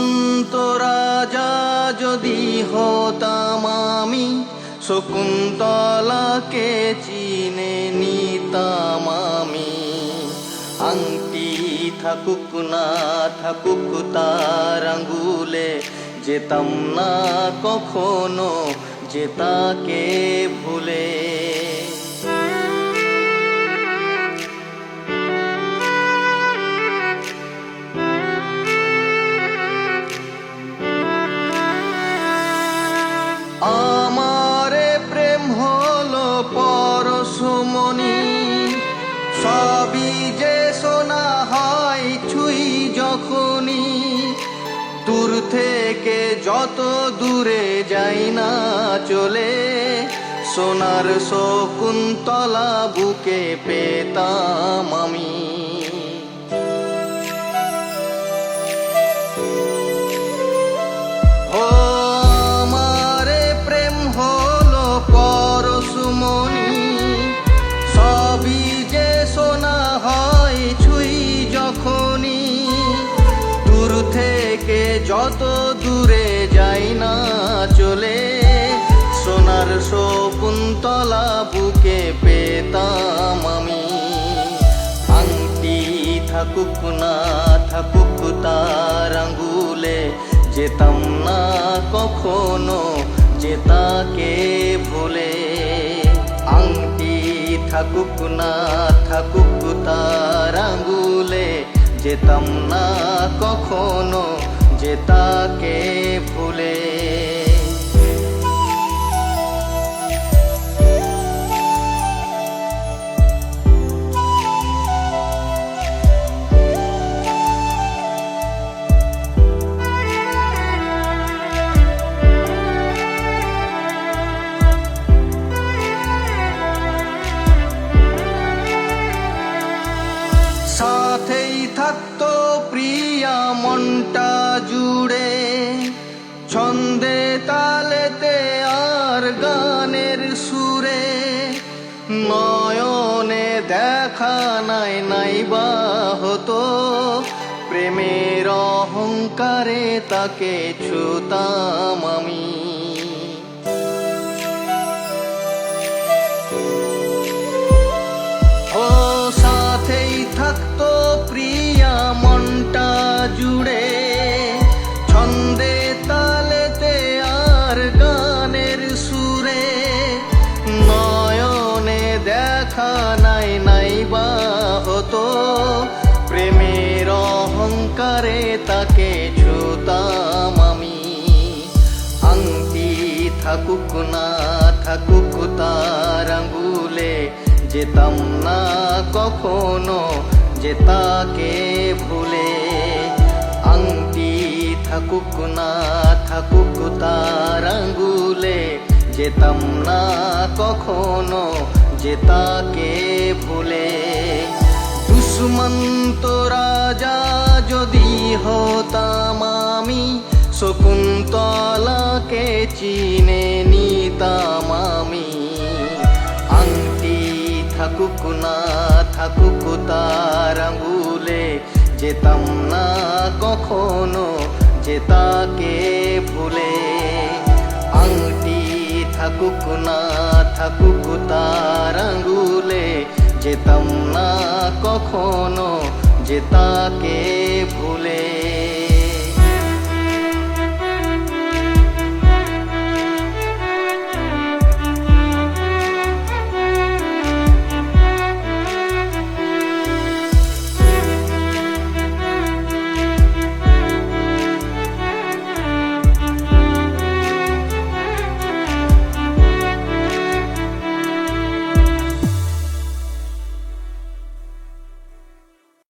দুষ্মন্ত রাজা যদি হতাম আমি, শকুন্তলাকে চিনে নিতাম আমি। আংটি থাকুক না থাকুক তার আঙ্গুলে, যেতাম না কখনো যে তাকে ভুলে। আমারে প্রেম হলো পরশমণি, সবই যে শোনা হয় ছুঁই যখনই। দূর থেকে যত দূরে যাই না চলে, সোনার শকুন্তলা বুকে পেতাম আমি। ও আমারে প্রেম হলো পরশমণি, সবই যে শোনা হয় ছুঁই যখনই। দূর থেকে যত দূরে যাই না চলে, সোনার শকুন্তলা বুকে পেতাম আমি। আংটি থাকুক না থাকুক তার আঙ্গুলে, যেতাম না কখনো যে তাকে ভুলে। আংটি থাকুক না থাকুক তার আঙ্গুলে, যেতাম না কখনো যে তাকে ভুলে। সাথেই থাকতো প্রিয়া মনটা জুড়ে, ছন্দে তালেতে আর গানের সুরে। নয়নে দেখা নাই নাইবা হতো, প্রেমের অহংকারে তাকে ছুতাম আমি। ও সাথেই থাকতো প্রিয়া মনটা জুড়ে, ছন্দে তালেতে আর গানের সুরে। নয়নে দেখা নাই নাইবা হতো, প্রেমের অহংকারে তাকে ছুতাম আমি। আংটি থাকুক না থাকুক তার আঙ্গুলে, যেতাম না কখনো যে তাকে ভুলে। আংটি থাকুক না থাকুক তার আঙ্গুলে, যেতাম না কখনো যে তাকে ভুলে। দুষ্মন্ত রাজা যদি হতাম আমি, শকুন্তলাকে চিনে নিতাম আমি। আংটি থাকুক না থাকুক তার আঙ্গুলে, যেতাম না কখনো যে তাকে ভুলে। আংটি থাকুক না থাকুক তার আঙ্গুলে, যেতাম না কখনো যে তাকে ভুলে।